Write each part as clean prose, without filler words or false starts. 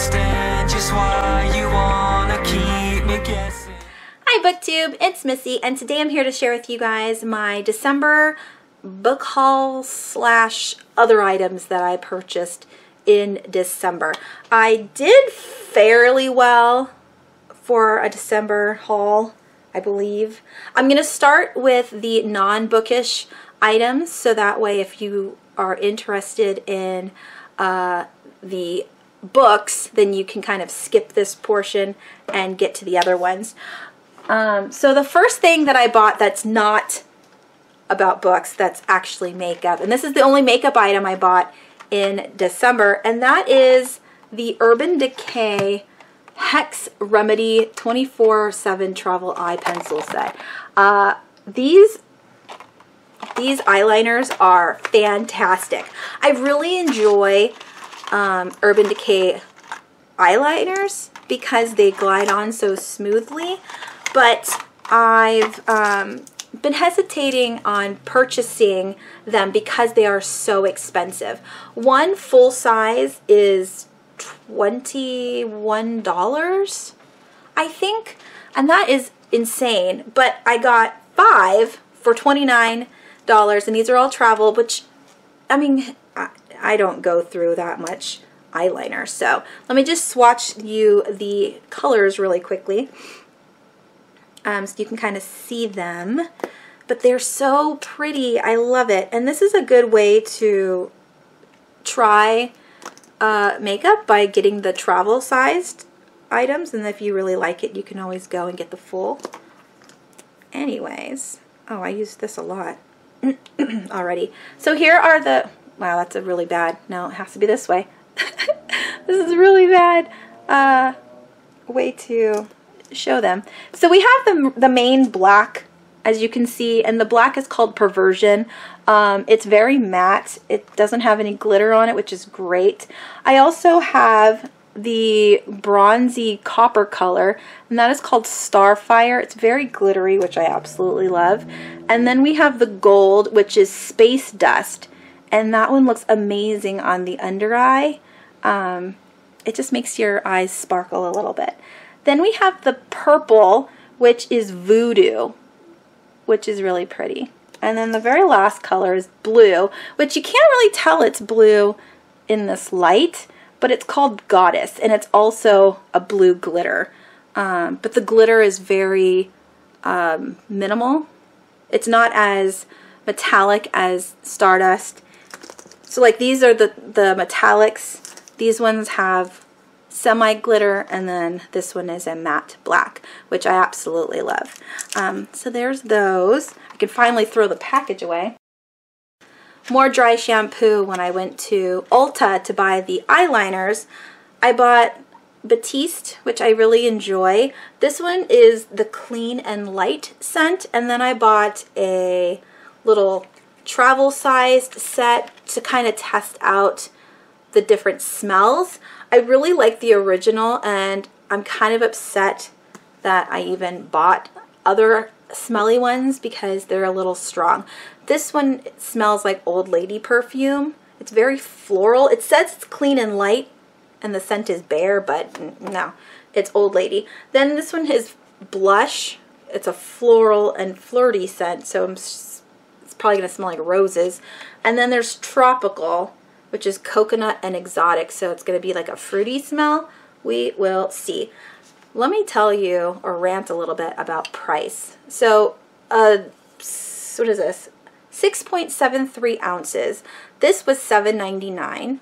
understand just why you wanna keep me guessing. Hi BookTube, it's Missy, and today I'm here to share with you guys my December book haul slash other items that I purchased in December. I did fairly well for a December haul, I believe. I'm going to start with the non-bookish items, so that way if you are interested in the books, then you can kind of skip this portion and get to the other ones. So the first thing that I bought that's not about books, that's actually makeup, and this is the only makeup item I bought in December, and that is the Urban Decay Hex Remedy 24/7 Travel Eye Pencil Set. These eyeliners are fantastic. I really enjoy Urban Decay eyeliners because they glide on so smoothly, but I've been hesitating on purchasing them because they are so expensive. One full size is $21, I think, and that is insane, but I got 5 for $29, and these are all travel, which, I mean, I don't go through that much eyeliner. So let me just swatch you the colors really quickly, so you can kind of see them. But they're so pretty. I love it. And this is a good way to try makeup by getting the travel sized items, and if you really like it, you can always go and get the full. Anyways, oh, I used this a lot already. So here are the, wow, that's a really bad, no, it has to be this way. This is a really bad way to show them. So we have the main black, as you can see, and the black is called Perversion. It's very matte. It doesn't have any glitter on it, which is great. I also have the bronzy copper color, and that is called Starfire. It's very glittery, which I absolutely love. And then we have the gold, which is Space Dust, and that one looks amazing on the under eye. It just makes your eyes sparkle a little bit. Then we have the purple, which is Voodoo, which is really pretty. And then the very last color is blue, which you can't really tell it's blue in this light, but it's called Goddess, and it's also a blue glitter. But the glitter is very minimal. It's not as metallic as Stardust. So like these are the metallics. These ones have semi-glitter, and then this one is a matte black, which I absolutely love. So there's those. I can finally throw the package away. More dry shampoo. When I went to Ulta to buy the eyeliners, I bought Batiste, which I really enjoy. This one is the Clean and Light scent, and then I bought a little travel sized set to kind of test out the different smells. I really like the original, and I'm kind of upset that I even bought other smelly ones because they're a little strong. This one smells like old lady perfume. It's very floral. It says it's Clean and Light and the scent is Bare, but no, it's old lady. Then this one is blush. It's a floral and flirty scent, so it's probably going to smell like roses. And then there's tropical, which is coconut and exotic, so it's going to be like a fruity smell. We will see. Let me tell you or rant a little bit about price. So, what is this? 6.73 ounces. This was $7.99.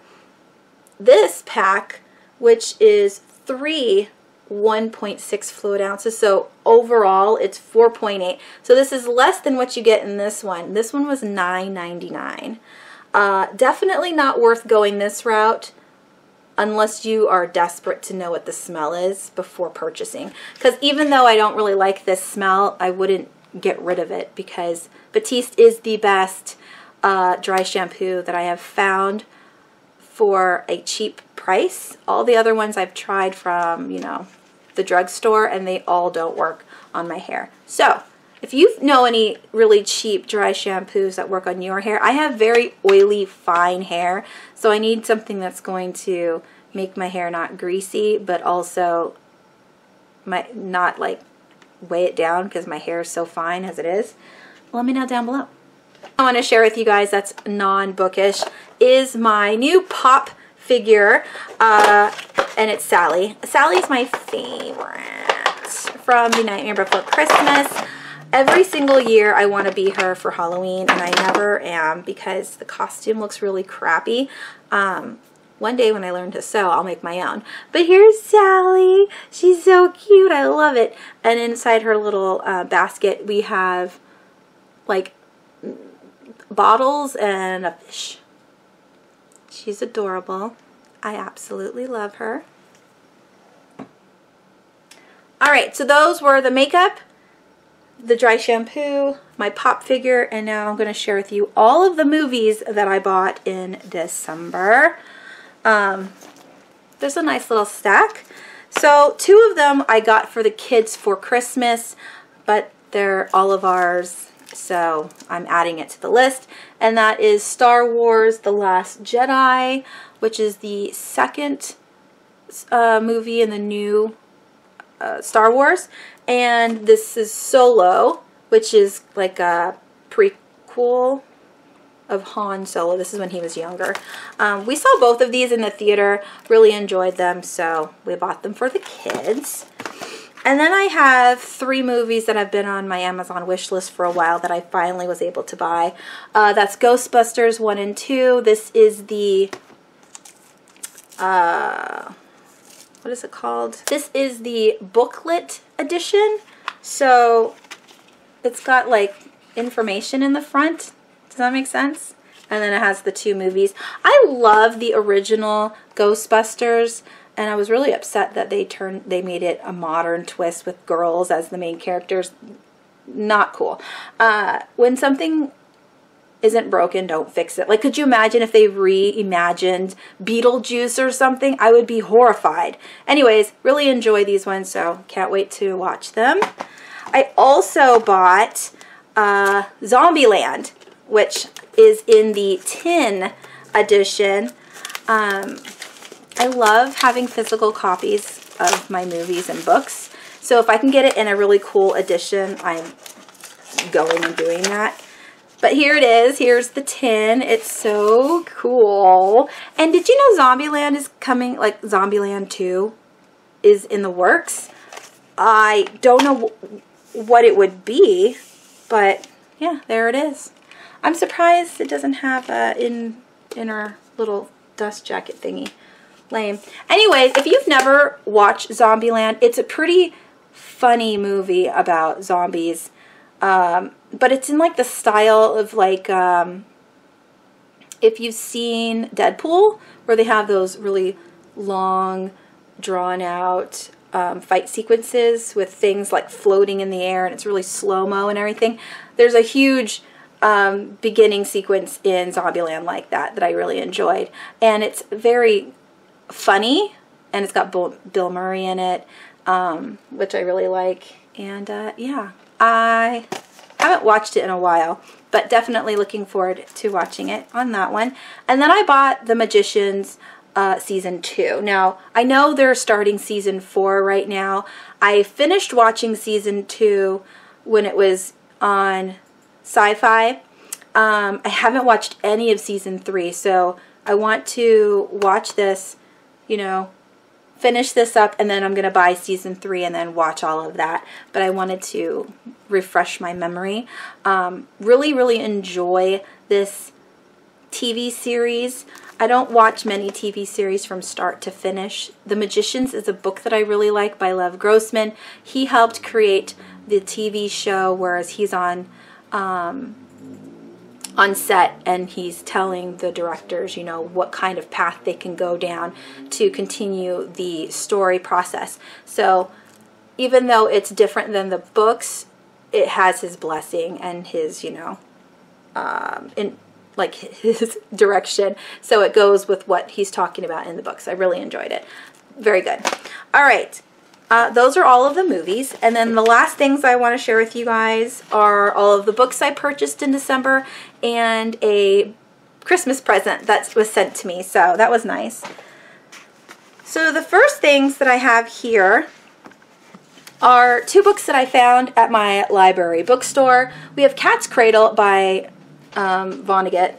This pack, which is 3 1.6 fluid ounces, so overall it's 4.8. So this is less than what you get in this one. This one was $9.99. Definitely not worth going this route unless you are desperate to know what the smell is before purchasing. Because even though I don't really like this smell, I wouldn't get rid of it because Batiste is the best dry shampoo that I have found for a cheap price. All the other ones I've tried from, you know, the drugstore, and they all don't work on my hair. So if you know any really cheap dry shampoos that work on your hair, I have very oily, fine hair, so I need something that's going to make my hair not greasy, but also not like weigh it down because my hair is so fine as it is? Let me know down below. I want to share with you guys that's non-bookish is my new pop figure, and it's Sally. Sally's my favorite from The Nightmare Before Christmas. Every single year I want to be her for Halloween, and I never am because the costume looks really crappy. One day when I learn to sew, I'll make my own. But here's Sally. She's so cute. I love it. And inside her little basket, we have like bottles and a fish. She's adorable. I absolutely love her. Alright, so those were the makeup, the dry shampoo, my pop figure, and now I'm going to share with you all of the movies that I bought in December. There's a nice little stack. So 2 of them I got for the kids for Christmas, but they're all of ours, so I'm adding it to the list. And that is Star Wars The Last Jedi, which is the second movie in the new Star Wars. And this is Solo, which is like a prequel of Han Solo. This is when he was younger. We saw both of these in the theater, really enjoyed them, so we bought them for the kids. And then I have 3 movies that have been on my Amazon wish list for a while that I finally was able to buy. That's Ghostbusters 1 and 2. This is the, what is it called? This is the booklet edition. So it's got like information in the front. Does that make sense? And then it has the 2 movies. I love the original Ghostbusters, and I was really upset that they made it a modern twist with girls as the main characters. Not cool. When something isn't broken, don't fix it. Like, could you imagine if they reimagined Beetlejuice or something? I would be horrified. Anyways, really enjoy these ones, so can't wait to watch them. I also bought Zombieland, which is in the tin edition. I love having physical copies of my movies and books. So if I can get it in a really cool edition, I'm going and doing that. But here it is. Here's the tin. It's so cool. And did you know Zombieland is coming, like Zombieland 2 is in the works? I don't know what it would be, but yeah, there it is. I'm surprised it doesn't have a inner little dust jacket thingy. Lame. Anyways, if you've never watched Zombieland, it's a pretty funny movie about zombies. But it's in like the style of like, if you've seen Deadpool, where they have those really long, drawn out fight sequences with things like floating in the air, and it's really slow-mo and everything. There's a huge beginning sequence in Zombieland like that I really enjoyed. And it's very funny, and it's got Bill Murray in it, which I really like. And yeah, I haven't watched it in a while, but definitely looking forward to watching it on that one. And then I bought The Magicians season 2. Now, I know they're starting season 4 right now. I finished watching season 2 when it was on Sci-Fi. I haven't watched any of season 3, so I want to watch this, you know, finish this up, and then I'm going to buy season 3 and then watch all of that. But I wanted to refresh my memory. Really, really enjoy this TV series. I don't watch many TV series from start to finish. The Magicians is a book that I really like by Lev Grossman. He helped create the TV show, whereas he's on set, and he's telling the directors, you know, what kind of path they can go down to continue the story process. So even though it's different than the books, it has his blessing and his, you know, like his direction. So it goes with what he's talking about in the books. I really enjoyed it. Very good. All right. Those are all of the movies. And then the last things I want to share with you guys are all of the books I purchased in December and a Christmas present that was sent to me. So that was nice. So the first things that I have here are 2 books that I found at my library bookstore. We have Cat's Cradle by Vonnegut,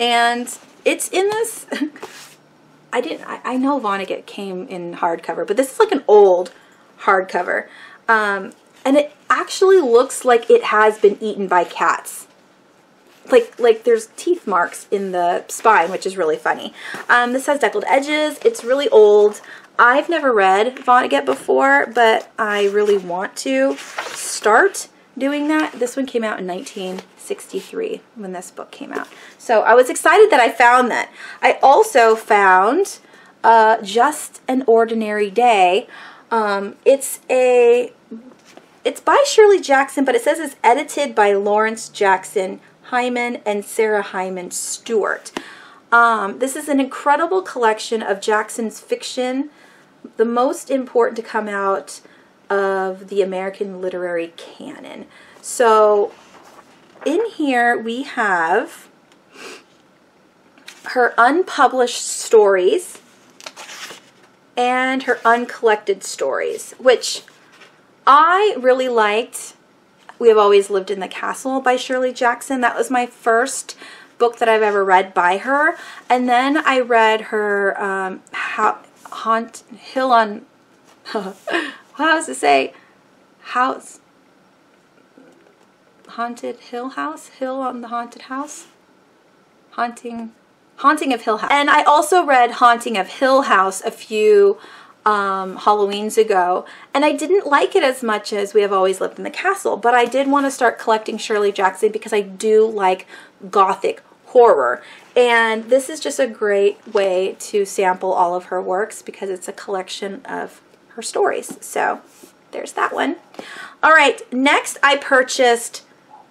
and it's in this. I know Vonnegut came in hardcover, but this is like an old hardcover, and it actually looks like it has been eaten by cats. Like there's teeth marks in the spine, which is really funny. This has deckled edges. It's really old. I've never read Vonnegut before, but I really want to start doing that. This one came out in 1963 when this book came out. So I was excited that I found that. I also found Just an Ordinary Day. It's by Shirley Jackson, but it says it's edited by Lawrence Jackson Hyman and Sarah Hyman Stewart. This is an incredible collection of Jackson's fiction, the most important to come out of the American literary canon. So in here we have her unpublished stories and her uncollected stories, which I really liked. We Have Always Lived in the Castle by Shirley Jackson. That was my first book that I've ever read by her. And then I read her Hill on how does it say? House Haunted Hill House? Hill on the Haunted House? Haunting of Hill House. And I also read Haunting of Hill House a few Halloweens ago, and I didn't like it as much as We Have Always Lived in the Castle, but I did want to start collecting Shirley Jackson because I do like gothic horror, and this is just a great way to sample all of her works because it's a collection of her stories. So there's that one. All right, next I purchased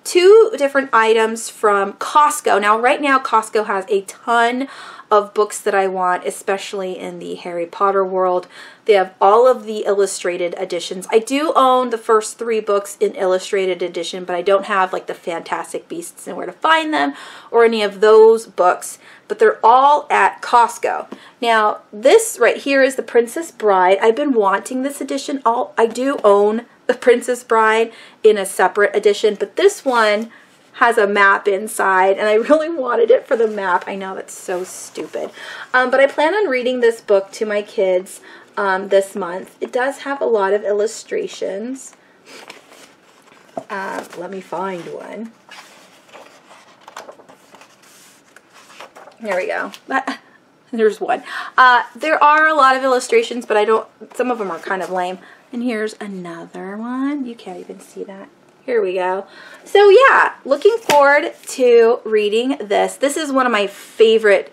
2 different items from Costco. Now right now Costco has a ton of books that I want, especially in the Harry Potter world. They have all of the illustrated editions. I do own the first 3 books in illustrated edition, but I don't have like the Fantastic Beasts and Where to Find Them or any of those books, but they're all at Costco. Now this right here is The Princess Bride. I've been wanting this edition. I do own The Princess Bride in a separate edition, but this one has a map inside, and I really wanted it for the map. I know that's so stupid. But I plan on reading this book to my kids this month. It does have a lot of illustrations. Let me find one. There we go. There's one. There are a lot of illustrations, but some of them are kind of lame. And here's another one. You can't even see that. Here we go. So yeah, looking forward to reading this. This is one of my favorite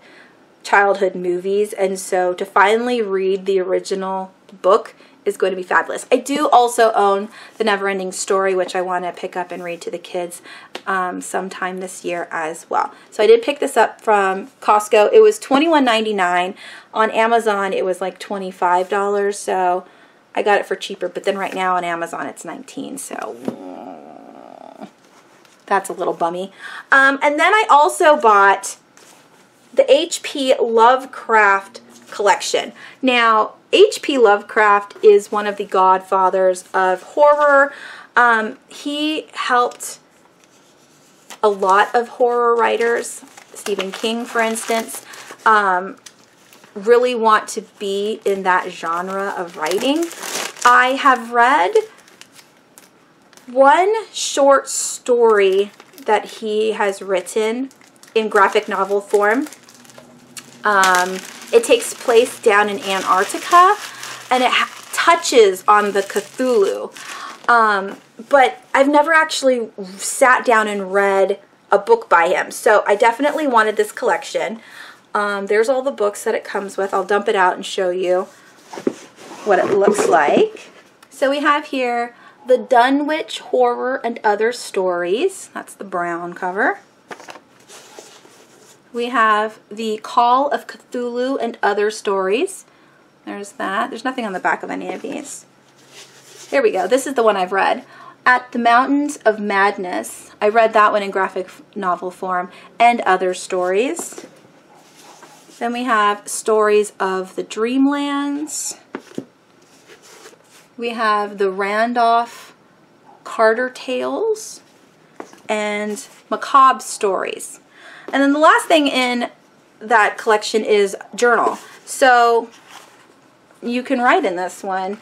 childhood movies, and so to finally read the original book is going to be fabulous. I do also own The Neverending Story, which I want to pick up and read to the kids sometime this year as well. So I did pick this up from Costco. It was $21.99. On Amazon it was like $25, so I got it for cheaper, but then right now on Amazon it's $19, so that's a little bummy. And then I also bought the H.P. Lovecraft collection. Now, H.P. Lovecraft is one of the godfathers of horror. He helped a lot of horror writers, Stephen King, for instance, really want to be in that genre of writing. I have read one short story that he has written in graphic novel form. It takes place down in Antarctica, and it touches on the Cthulhu. But I've never actually sat down and read a book by him, so I definitely wanted this collection. There's all the books that it comes with. I'll dump it out and show you what it looks like. So we have here The Dunwich Horror and Other Stories. That's the brown cover. We have The Call of Cthulhu and Other Stories. There's that. There's nothing on the back of any of these. Here we go. This is the one I've read. At the Mountains of Madness. I read that one in graphic novel form. And Other Stories. Then we have Stories of the Dreamlands. We have the Randolph Carter Tales and Macabre Stories. And then the last thing in that collection is journal. So you can write in this one.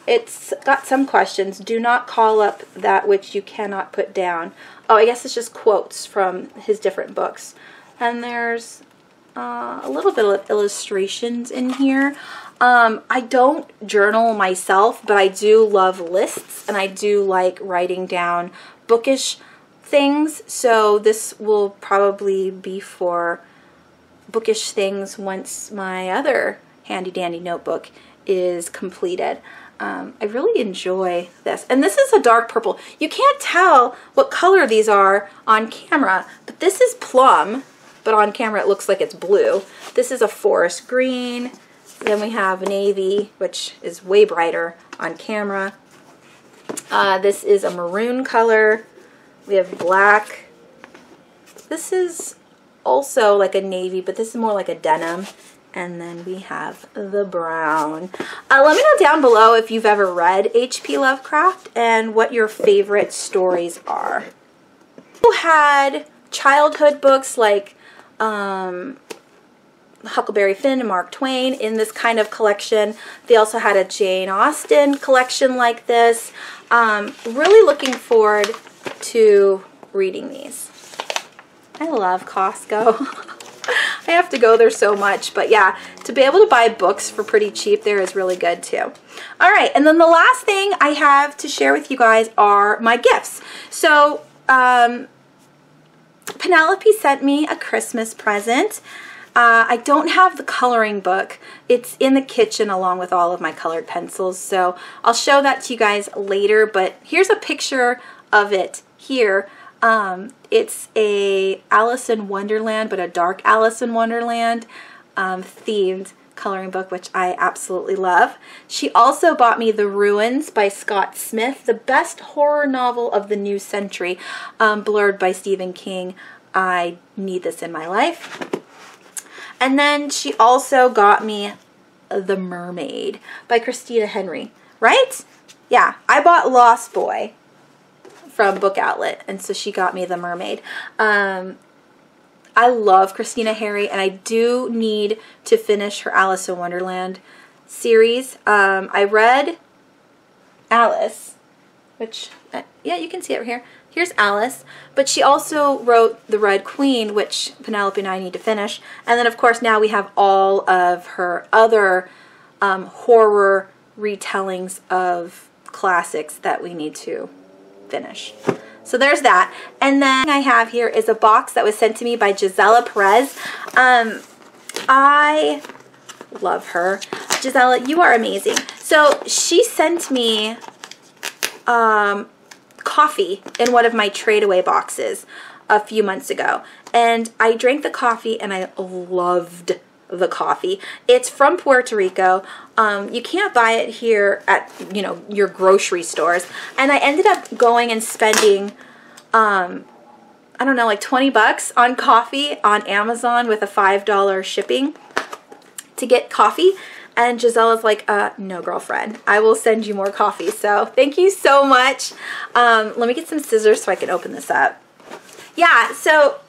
It's got some questions. Do not call up that which you cannot put down. Oh, I guess it's just quotes from his different books. And there's a little bit of illustrations in here. I don't journal myself, but I do love lists, and I do like writing down bookish things. So this will probably be for bookish things once my other handy dandy notebook is completed. I really enjoy this. And this is a dark purple. You can't tell what color these are on camera, but this is plum, but on camera it looks like it's blue. This is a forest green. Then we have navy, which is way brighter on camera. This is a maroon color. We have black. This is also like a navy, but this is more like a denim. And then we have the brown. Let me know down below if you've ever read H.P. Lovecraft and what your favorite stories are. People had childhood books like Huckleberry Finn and Mark Twain in this kind of collection. They also had a Jane Austen collection like this. Really looking forward to reading these. I love Costco. I have to go there so much, but yeah, to be able to buy books for pretty cheap there is really good too. All right, and then the last thing I have to share with you guys are my gifts. So Penelope sent me a Christmas present. I don't have the coloring book. It's in the kitchen along with all of my colored pencils, so I'll show that to you guys later, but here's a picture of it here. It's a Alice in Wonderland, but a dark Alice in Wonderland themed coloring book, which I absolutely love. She also bought me The Ruins by Scott Smith, the best horror novel of the new century, blurred by Stephen King. I need this in my life. And then she also got me The Mermaid by Christina Henry, right? Yeah, I bought Lost Boy from Book Outlet, and so she got me The Mermaid. I love Christina Henry, and I do need to finish her Alice in Wonderland series. I read Alice, which, yeah, you can see it right here. Here's Alice, but she also wrote The Red Queen, which Penelope and I need to finish. And then, of course, now we have all of her other horror retellings of classics that we need to finish. So there's that. And then I have here is a box that was sent to me by Gisela Perez. I love her. Gisela, you are amazing. So she sent me coffee in one of my trade-away boxes a few months ago. And I drank the coffee and I loved the coffee. It's from Puerto Rico. You can't buy it here at, you know, your grocery stores. And I ended up going and spending, I don't know, like 20 bucks on coffee on Amazon with a $5 shipping to get coffee. And Gisela's like, no, girlfriend, I will send you more coffee. So thank you so much. Let me get some scissors so I can open this up. Yeah, so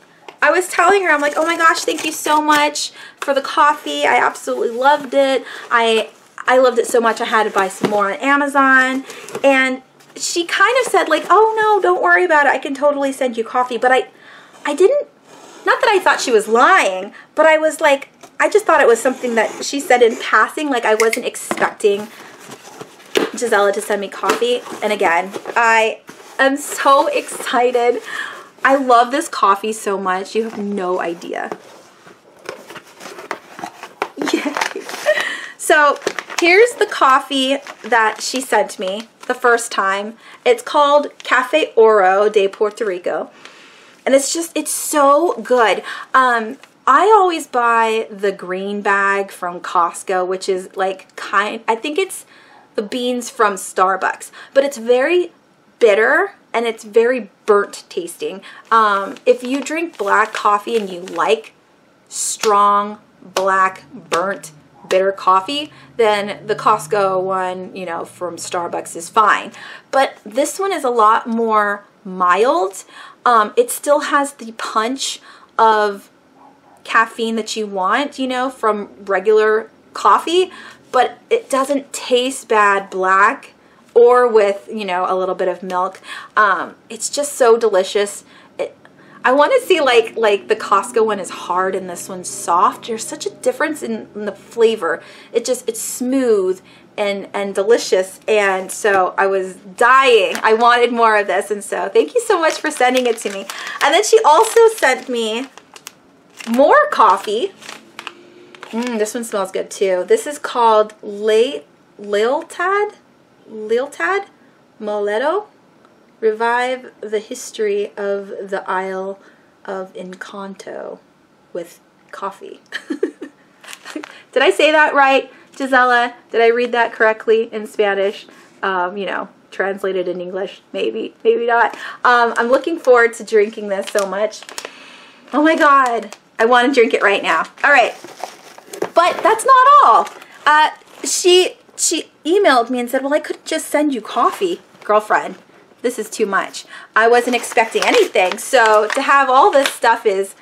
I was telling her, I'm like, oh my gosh, thank you so much for the coffee. I absolutely loved it. I loved it so much I had to buy some more on Amazon. And she kind of said like, oh no, don't worry about it. I can totally send you coffee. But I didn't, not that I thought she was lying, but I was like, I just thought it was something that she said in passing. Like I wasn't expecting Gisela to send me coffee. And again, I am so excited. I love this coffee so much. You have no idea. Yay. So here's the coffee that she sent me the first time. It's called Café Oro de Puerto Rico. And it's just, it's so good. I always buy the green bag from Costco, which is like I think it's the beans from Starbucks, but it's very bitter and it's very burnt tasting. If you drink black coffee and you like strong, black, burnt, bitter coffee, then the Costco one, you know, from Starbucks is fine. But this one is a lot more mild. It still has the punch of caffeine that you want, you know, from regular coffee, but it doesn't taste bad black or with, you know, a little bit of milk. It's just so delicious. I want to see like the Costco one is hard and this one's soft. There's such a difference in the flavor. It's smooth and delicious, and so I was dying. I wanted more of this, and so thank you so much for sending it to me. And then she also sent me more coffee. This one smells good too. This is called Lealtad Moleto. Revive the history of the Isle of Encanto with coffee. Did I say that right, Gisela? Did I read that correctly in Spanish? You know, translated in English. Maybe, maybe not. I'm looking forward to drinking this so much. Oh my God. I want to drink it right now. All right. But that's not all. She emailed me and said, well, I couldn't just send you coffee, girlfriend. This is too much. I wasn't expecting anything. So to have all this stuff is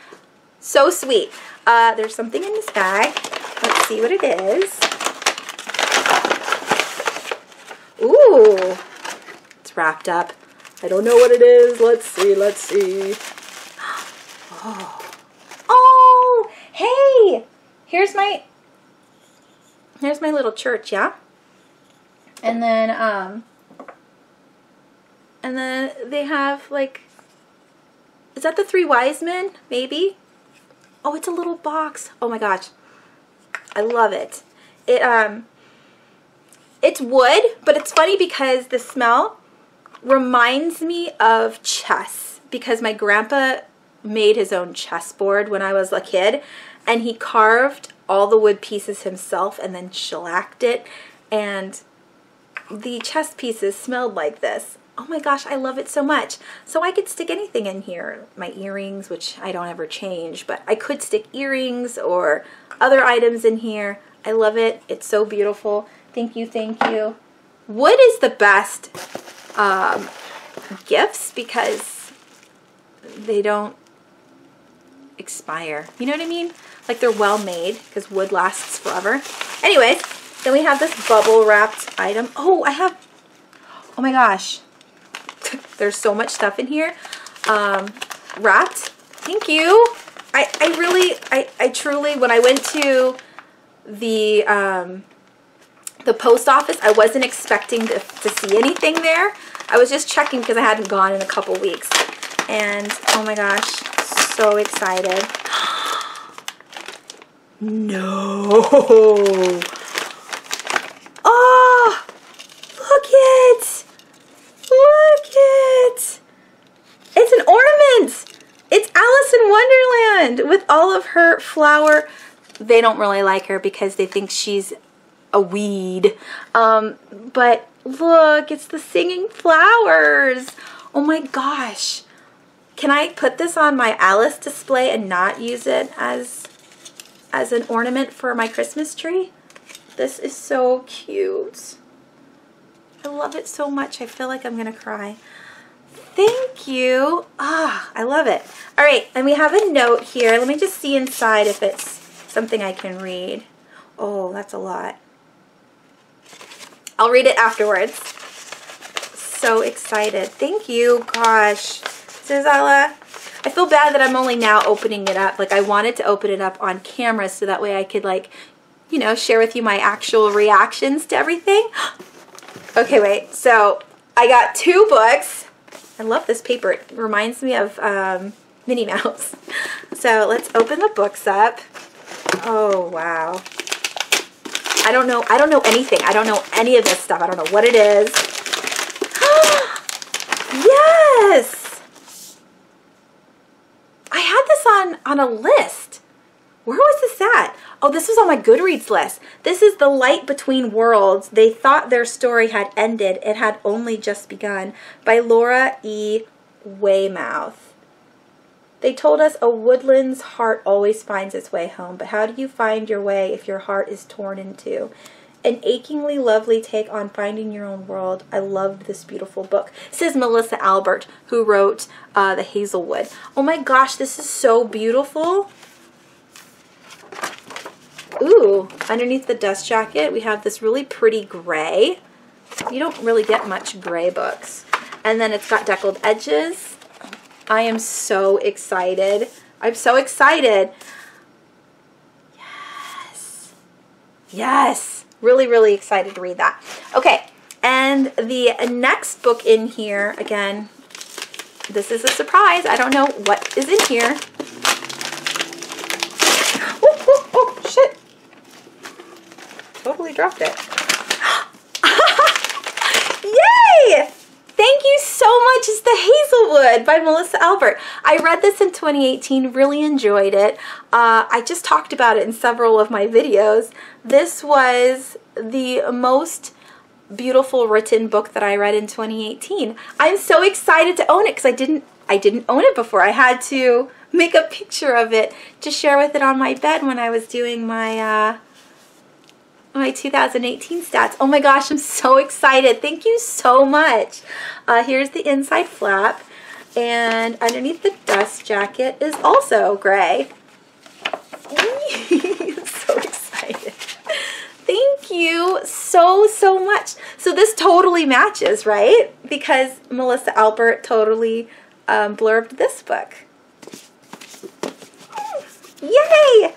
so sweet. There's something in this bag. Let's see what it is. Ooh. It's wrapped up. I don't know what it is. Let's see. Let's see. Oh. Oh, hey. Here's my little church, yeah? And then they have like, is that the Three Wise Men? Maybe? Oh, it's a little box. Oh my gosh. I love it. It's wood, but it's funny because the smell reminds me of chess, because my grandpa made his own chessboard when I was a kid, and he carved all the wood pieces himself and then shellacked it, and the chess pieces smelled like this. Oh my gosh, I love it so much. So I could stick anything in here. My earrings, which I don't ever change, but I could stick earrings or other items in here. I love it. It's so beautiful. Thank you, thank you. Wood is the best gifts because they don't expire. You know what I mean? Like they're well made because wood lasts forever. Anyways, then we have this bubble wrapped item. Oh, oh my gosh. There's so much stuff in here. Wrapped. Thank you. I truly, when I went to the post office, I wasn't expecting to see anything there. I was just checking because I hadn't gone in a couple weeks. And oh my gosh, so excited. No. Oh, look it. Look it. It's an ornament. It's Alice in Wonderland with all of her flower. They don't really like her because they think she's a weed. But look, it's the singing flowers. Oh my gosh. Can I put this on my Alice display and not use it as an ornament for my Christmas tree? This is so cute. I love it so much. I feel like I'm gonna cry. Thank you. Ah, I love it. All right, and we have a note here. Let me just see inside if it's something I can read. Oh, that's a lot. I'll read it afterwards. So excited. Thank you. Gosh. Zizala, I feel bad that I'm only now opening it up. Like, I wanted to open it up on camera so that way I could, like, you know, share with you my actual reactions to everything. Okay, wait. So, I got 2 books. I love this paper. It reminds me of Minnie Mouse. So, let's open the books up. Oh, wow. I don't know anything. I don't know any of this stuff. I don't know what it is. Yes! I had this on a list. Where was this at? Oh, this was on my Goodreads list. This is The Light Between Worlds. They thought their story had ended. It had only just begun. By Laura E. Weymouth. They told us a woodland's heart always finds its way home, but how do you find your way if your heart is torn in two? An achingly lovely take on finding your own world. I loved this beautiful book. This is Melissa Albert, who wrote The Hazelwood. Oh my gosh, this is so beautiful. Ooh, underneath the dust jacket, we have this really pretty gray. You don't really get much gray books. And then it's got deckled edges. I am so excited. I'm so excited. Yes. Yes. Really, really excited to read that. Okay, and the next book in here, again, this is a surprise. I don't know what is in here. Oh, shit. Totally dropped it. Yay! Thank you so much. It's The Hazelwood by Melissa Albert. I read this in 2018, really enjoyed it. I just talked about it in several of my videos. This was the most beautiful written book that I read in 2018. I'm so excited to own it because I didn't own it before. I had to make a picture of it to share with it on my bed when I was doing my my 2018 stats. Oh my gosh, I'm so excited. Thank you so much. Here's the inside flap, and underneath the dust jacket is also gray. I'm so excited. Thank you so much. So this totally matches, right? Because Melissa Albert totally blurbed this book. Yay!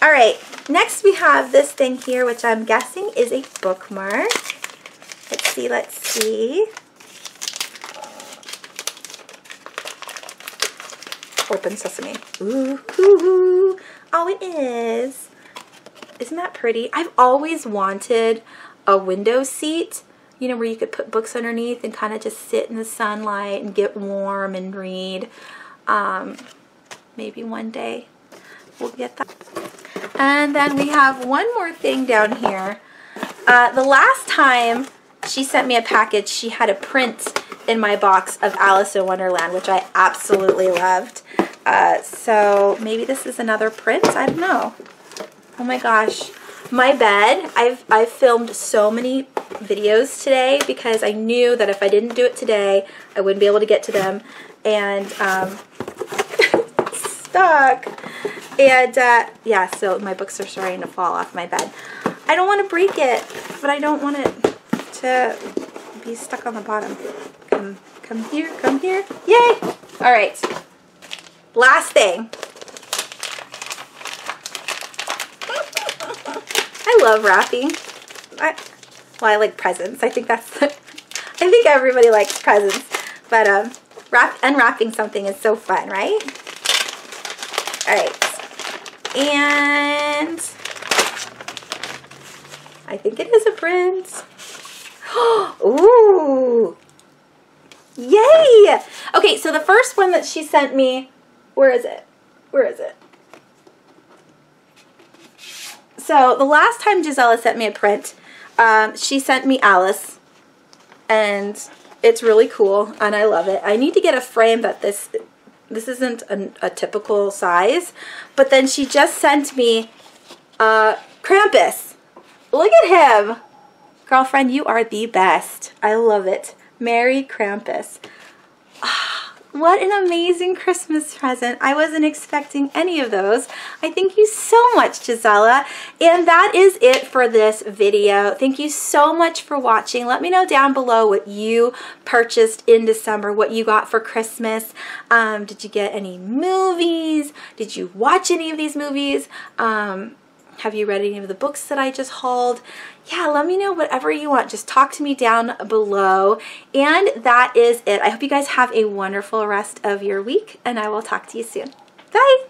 All right, next we have this thing here, which I'm guessing is a bookmark. Let's see, let's see. Open sesame. Ooh, ooh, oh, it is. Isn't that pretty? I've always wanted a window seat, you know, where you could put books underneath and kind of just sit in the sunlight and get warm and read. Maybe one day we'll get that. And then we have one more thing down here. The last time she sent me a package, she had a print in my box of Alice in Wonderland, which I absolutely loved. So maybe this is another print. I don't know. Oh my gosh. My bed, I've filmed so many videos today because I knew that if I didn't do it today, I wouldn't be able to get to them. And stuck. And yeah, so my books are starting to fall off my bed. I don't want to break it, but I don't want it to be stuck on the bottom. Come here, come here. Yay! All right. Last thing. I love wrapping. Well, I like presents. I think that's I think everybody likes presents. But unwrapping something is so fun, right? All right. And I think it is a print. Ooh. Yay! Okay, so the first one that she sent me, where is it? Where is it? So the last time Gisela sent me a print, she sent me Alice, and it's really cool, and I love it. I need to get a frame that this isn't a typical size, but then she just sent me Krampus. Look at him. Girlfriend, you are the best. I love it. Merry Krampus. What an amazing Christmas present. I wasn't expecting any of those. I thank you so much, Gisela. And that is it for this video. Thank you so much for watching. Let me know down below what you purchased in December, what you got for Christmas. Did you get any movies? Did you watch any of these movies? Have you read any of the books that I just hauled? Yeah, let me know whatever you want. Just talk to me down below. And that is it. I hope you guys have a wonderful rest of your week, and I will talk to you soon. Bye!